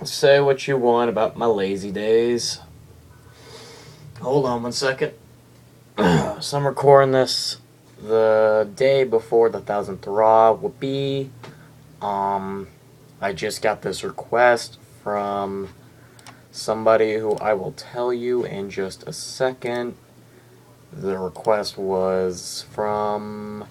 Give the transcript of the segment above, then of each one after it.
Say what you want about my lazy days. Hold on 1 second. So I'm recording this the day before the 1000th Raw would be. I just got this request from somebody who I will tell you in just a second. The request was from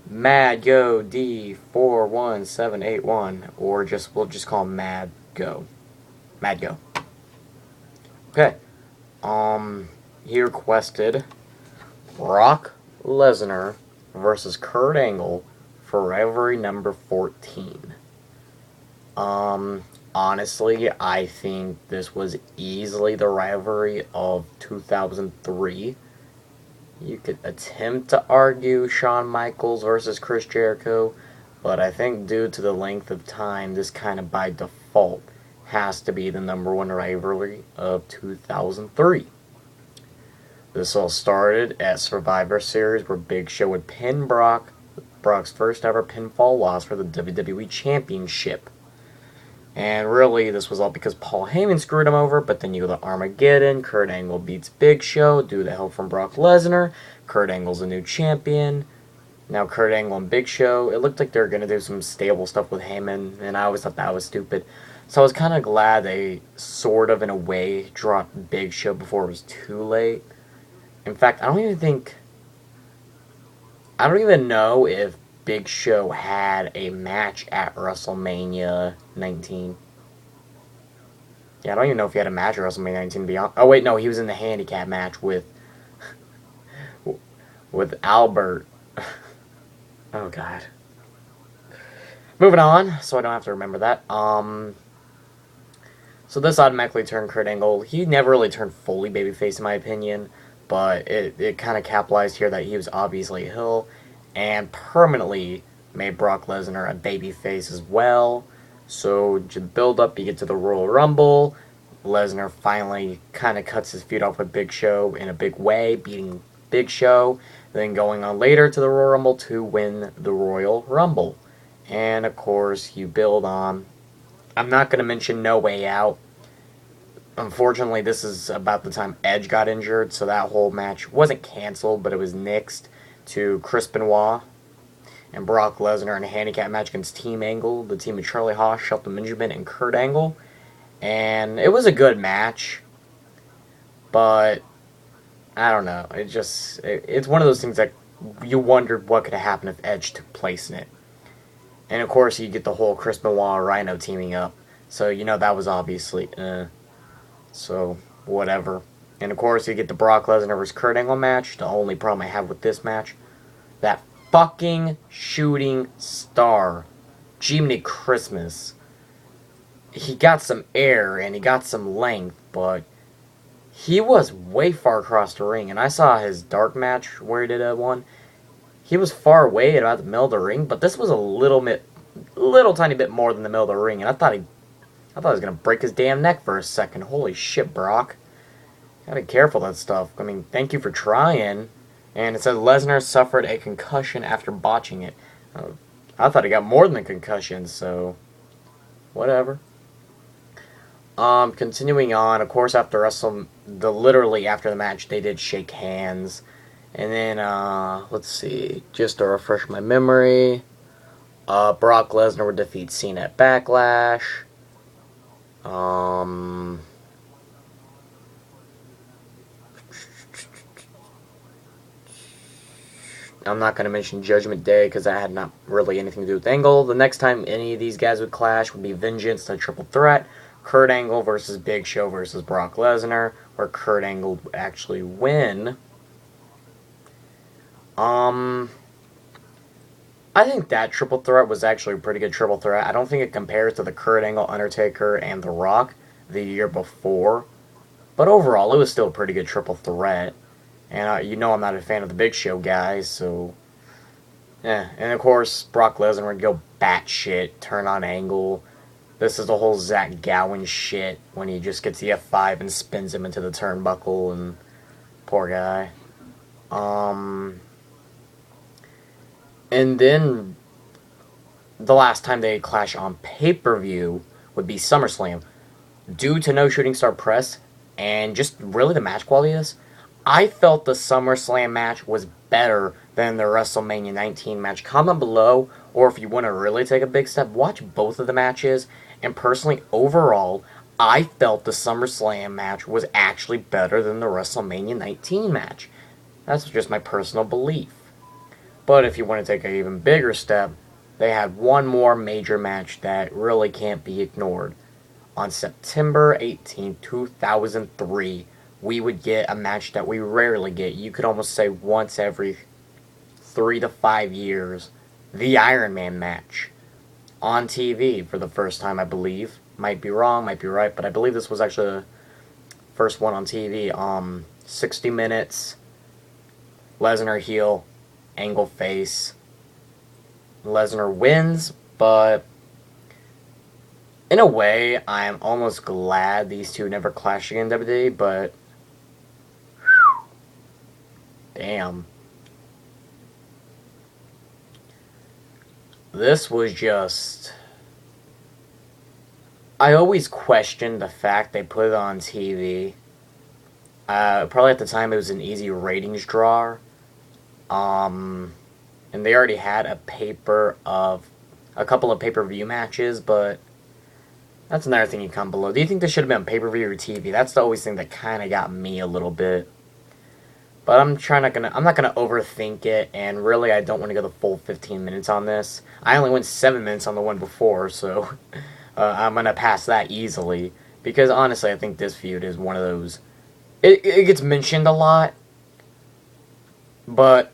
Mad D41781, or we'll just call him Mad Go. Mad Go. Okay. He requested Brock Lesnar versus Kurt Angle for Rivalry number 14. Honestly, I think this was easily the rivalry of 2003. You could attempt to argue Shawn Michaels versus Chris Jericho, but I think due to the length of time, this kind of by default has to be the number one rivalry of 2003. This all started at Survivor Series, where Big Show would pin Brock's first ever pinfall loss for the WWE Championship. And really, this was all because Paul Heyman screwed him over, but then you go to Armageddon, Kurt Angle beats Big Show due to help from Brock Lesnar. Kurt Angle's a new champion. Now Kurt Angle and Big Show, it looked like they were going to do some stable stuff with Heyman, and I always thought that was stupid. So I was kind of glad they sort of, in a way, dropped Big Show before it was too late. In fact, I don't even know if Big Show had a match at WrestleMania 19. Yeah, I don't even know if he had a match at WrestleMania 19, to be honest. Oh, wait, no, he was in the handicap match with Albert. Oh, God. Moving on, so I don't have to remember that. So this automatically turned Kurt Angle. He never really turned fully babyface, in my opinion, but it kind of capitalized here that he was obviously a heel, and permanently made Brock Lesnar a babyface as well. So to build up, you get to the Royal Rumble. Lesnar finally kind of cuts his feud off with Big Show in a big way, beating Big Show, then going on later to the Royal Rumble to win the Royal Rumble. And of course, you build on. I'm not going to mention No Way Out. Unfortunately, this is about the time Edge got injured, so that whole match wasn't canceled, but it was nixed to Chris Benoit and Brock Lesnar in a handicap match against Team Angle, the team of Charlie Haas, Shelton Benjamin, and Kurt Angle. And it was a good match, but I don't know. It's one of those things that you wondered what could have happened if Edge took place in it. And of course, you get the whole Chris Benoit Rhino teaming up, so that was obviously so whatever. And of course, you get the Brock Lesnar vs. Kurt Angle match. The only problem I have with this match, that fucking shooting star, Jiminy Christmas. He got some air and he got some length, but he was way far across the ring. And I saw his dark match where he did one. He was far away at about the middle of the ring, but this was a little tiny bit more than the middle of the ring. And I thought he was gonna break his damn neck for a second. Holy shit, Brock. Gotta be careful with that stuff. I mean, thank you for trying. And it says Lesnar suffered a concussion after botching it. I thought he got more than a concussion, so whatever. Continuing on, of course, literally after the match, they did shake hands. And then, let's see, just to refresh my memory, Brock Lesnar would defeat Cena at Backlash. I'm not going to mention Judgment Day because that had not really anything to do with Angle. The next time any of these guys would clash would be Vengeance, the triple threat. Kurt Angle versus Big Show versus Brock Lesnar, where Kurt Angle would actually win. I think that triple threat was actually a pretty good triple threat. I don't think it compares to the Kurt Angle, Undertaker, and The Rock the year before. But overall, it was still a pretty good triple threat. And I'm not a fan of the Big Show guys, so yeah. And of course, Brock Lesnar would go batshit, turn on Angle. This is the whole Zach Gowen shit when he just gets the F5 and spins him into the turnbuckle, and poor guy. And then the last time they clash on pay-per-view would be SummerSlam. due to no shooting star press and just really the match quality of this, I felt the SummerSlam match was better than the WrestleMania 19 match. Comment below, or if you want to really take a big step, watch both of the matches. And personally, overall, I felt the SummerSlam match was actually better than the WrestleMania 19 match. That's just my personal belief. But if you want to take an even bigger step, they had one more major match that really can't be ignored. On September 18, 2003, we would get a match that we rarely get. You could almost say once every 3 to 5 years. The Iron Man match. On TV for the first time, I believe. Might be wrong, might be right, but I believe this was actually the first one on TV. 60 minutes. Lesnar heel. Angle face. Lesnar wins, but in a way, I'm almost glad these two never clashed again in WWE, but damn. This was just... I always questioned the fact they put it on TV. Probably at the time it was an easy ratings drawer. And they already had a couple of pay-per-view matches, but that's another thing you comment below. Do you think this should have been on pay-per-view or TV? That's the always thing that kind of got me a little bit. But I'm not gonna overthink it, and really I don't want to go the full 15 minutes on this. I only went 7 minutes on the one before, so I'm gonna pass that easily. Because honestly, I think this feud is one of those. It gets mentioned a lot, but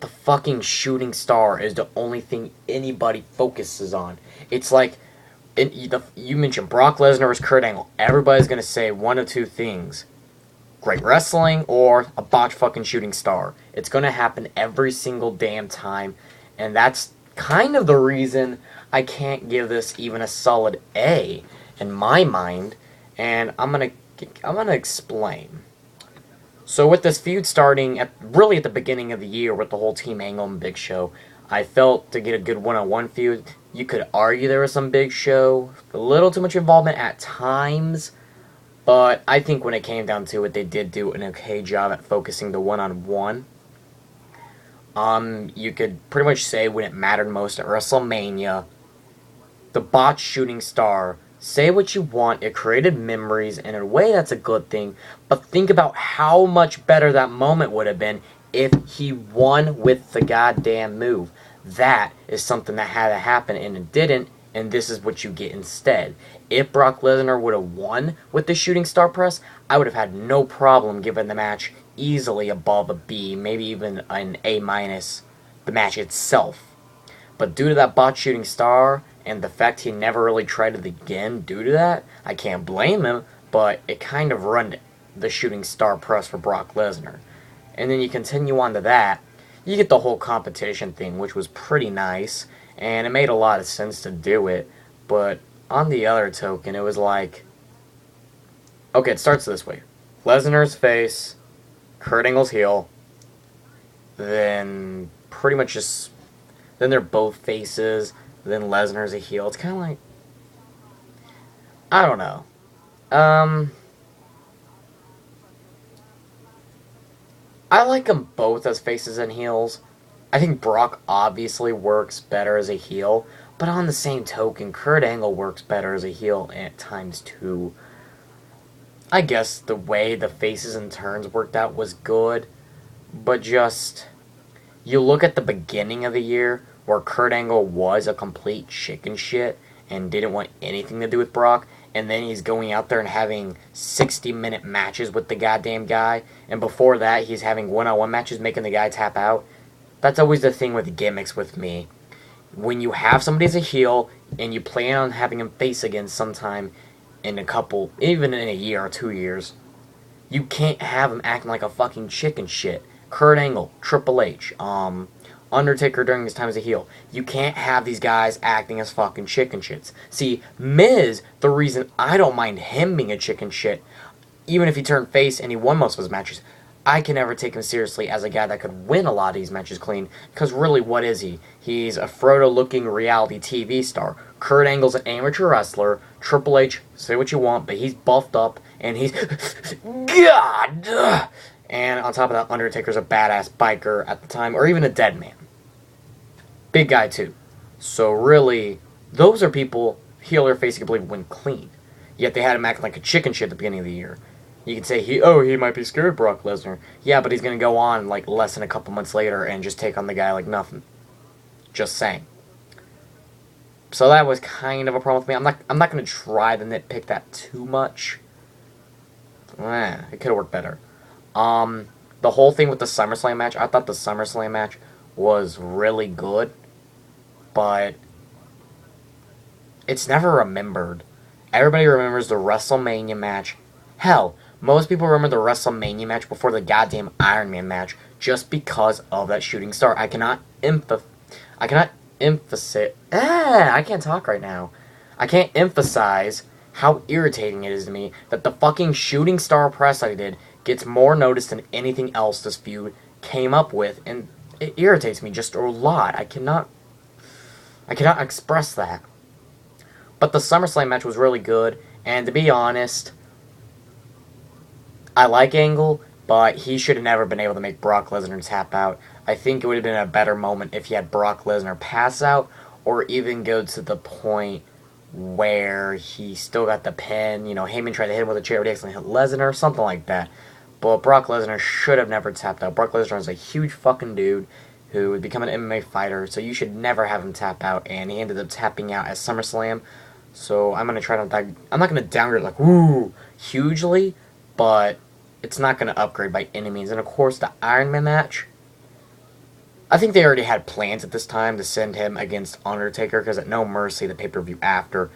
the fucking shooting star is the only thing anybody focuses on. It's like, you mentioned Brock Lesnar versus Kurt Angle. Everybody's gonna say one of two things: great wrestling or a botched fucking shooting star. It's gonna happen every single damn time, and that's kind of the reason I can't give this even a solid A in my mind. And I'm gonna explain. So with this feud starting really at the beginning of the year with the whole Team Angle and Big Show, I felt to get a good one-on-one feud, you could argue there was some Big Show, a little too much involvement at times, but I think when it came down to it, they did do an okay job at focusing the one-on-one. You could pretty much say when it mattered most at WrestleMania, the botched shooting star. Say what you want, it created memories, and in a way that's a good thing, but think about how much better that moment would have been if he won with the goddamn move. That is something that had to happen, and it didn't, and this is what you get instead. If Brock Lesnar would have won with the shooting star press, I would have had no problem giving the match easily above a B, maybe even an A-, the match itself. But due to that botched shooting star, and the fact he never really tried it again due to that, I can't blame him, but it kind of ruined the shooting star press for Brock Lesnar. And then you continue on to that, you get the whole competition thing, which was pretty nice, and it made a lot of sense to do it, but on the other token, it was like, okay, it starts this way. Lesnar's face, Kurt Angle's heel, then pretty much just, then they're both faces, then Lesnar's a heel. It's kind of like, I don't know. I like them both as faces and heels. I think Brock obviously works better as a heel, but on the same token, Kurt Angle works better as a heel at times too. I guess the way the faces and turns worked out was good, but just, you look at the beginning of the year, where Kurt Angle was a complete chicken shit and didn't want anything to do with Brock, and then he's going out there and having 60-minute matches with the goddamn guy, and before that he's having one-on-one matches making the guy tap out. That's always the thing with gimmicks with me. When you have somebody as a heel, and you plan on having him face again sometime in a couple, even in a year or 2 years, you can't have him acting like a fucking chicken shit. Kurt Angle, Triple H, Undertaker during his time as a heel. You can't have these guys acting as fucking chicken shits. See, Miz, the reason I don't mind him being a chicken shit, even if he turned face and he won most of his matches, I can never take him seriously as a guy that could win a lot of these matches clean, because really, what is he? He's a Frodo-looking reality TV star. Kurt Angle's an amateur wrestler. Triple H, say what you want, but he's buffed up, and he's... God! And on top of that, Undertaker's a badass biker at the time, or even a dead man. Big guy, too. So really, those are people, heel or face, you can believe win clean. Yet they had him acting like a chicken shit at the beginning of the year. You can say, he might be scared of Brock Lesnar. Yeah, but he's going to go on, like, less than a couple months later and just take on the guy like nothing. Just saying. So that was kind of a problem with me. I'm not going to try to nitpick that too much. It could have worked better. The whole thing with the SummerSlam match, I thought the SummerSlam match was really good, but it's never remembered. Everybody remembers the WrestleMania match. Hell, most people remember the WrestleMania match before the goddamn Iron Man match just because of that shooting star. I cannot emphasize... I can't talk right now. I can't emphasize how irritating it is to me that the fucking shooting star press I did gets more notice than anything else this feud came up with, and it irritates me just a lot. I cannot express that. But the SummerSlam match was really good, and to be honest, I like Angle, but he should have never been able to make Brock Lesnar tap out. I think it would have been a better moment if he had Brock Lesnar pass out, or even go to the point where he still got the pin. You know, Heyman tried to hit him with a chair, but he accidentally hit Lesnar, or something like that. But Brock Lesnar should have never tapped out. Brock Lesnar is a huge fucking dude who would become an MMA fighter, so you should never have him tap out, and he ended up tapping out at SummerSlam. So I'm gonna try to... I'm not gonna downgrade like, woo, hugely, but it's not gonna upgrade by any means. And of course, the Iron Man match, I think they already had plans at this time to send him against Undertaker, because at No Mercy, the pay-per-view after,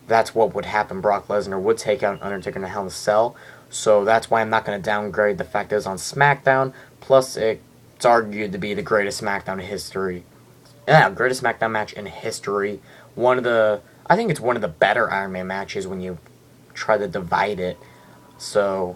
that's what would happen. Brock Lesnar would take out Undertaker in a Hell in a Cell. So that's why I'm not going to downgrade the fact that it was on SmackDown. Plus, it's argued to be the greatest SmackDown in history. Yeah, greatest SmackDown match in history. I think it's one of the better Iron Man matches when you try to divide it. So,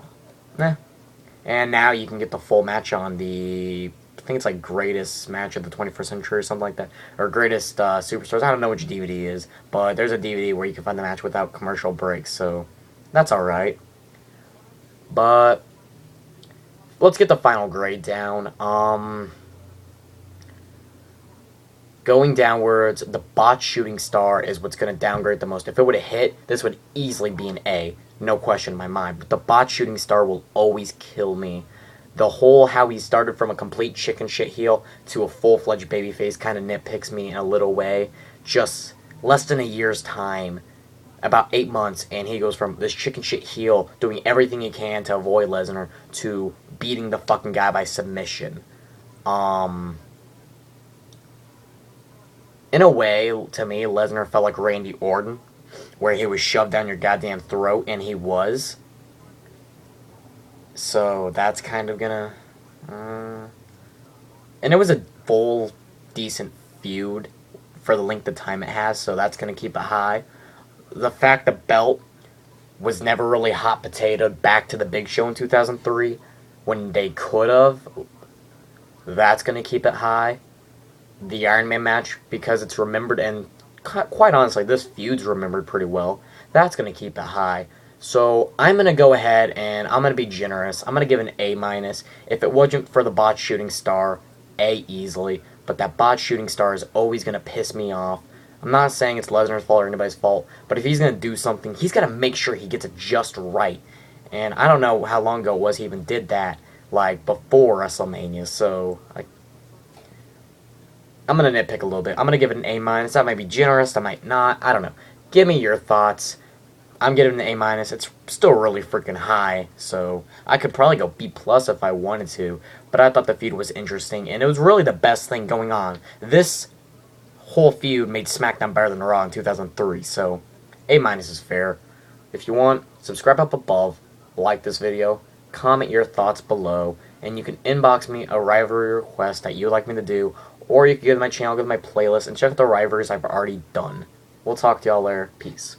And now you can get the full match on the... I think it's like greatest match of the 21st century or something like that. Or greatest superstars. I don't know which DVD is. But there's a DVD where you can find the match without commercial breaks. So that's alright. But let's get the final grade down. Going downwards, the botch shooting star is what's going to downgrade the most. If it would have hit, this would easily be an A. No question in my mind. But the botch shooting star will always kill me. The whole how he started from a complete chicken shit heel to a full-fledged babyface kind of nitpicks me in a little way. Just less than a year's time, about 8 months, and he goes from this chicken shit heel doing everything he can to avoid Lesnar to beating the fucking guy by submission. In a way, to me, Lesnar felt like Randy Orton, where he was shoved down your goddamn throat, and he was. So that's kind of gonna... and it was a full, decent feud for the length of time it has, so that's gonna keep it high. The fact the belt was never really hot potatoed back to the Big Show in 2003, when they could have, that's gonna keep it high. The Iron Man match, because it's remembered, and quite honestly, this feud's remembered pretty well, that's going to keep it high. So I'm going to go ahead and I'm going to be generous. I'm going to give an A-. If it wasn't for the botch shooting star, A easily. But that botch shooting star is always going to piss me off. I'm not saying it's Lesnar's fault or anybody's fault, but if he's going to do something, he's got to make sure he gets it just right. And I don't know how long ago it was he even did that, like, before WrestleMania, so I'm going to nitpick a little bit. I'm going to give it an A-. That might be generous, that might not, I don't know. Give me your thoughts. I'm giving it an A-. It's still really freaking high, so I could probably go B+ if I wanted to, but I thought the feud was interesting, and it was really the best thing going on. This whole feud made SmackDown better than Raw in 2003, so A- is fair. If you want, subscribe up above, like this video, comment your thoughts below, and you can inbox me a rivalry request that you would like me to do, or you can go to my channel, go to my playlist, and check out the rivalries I've already done. We'll talk to y'all later. Peace.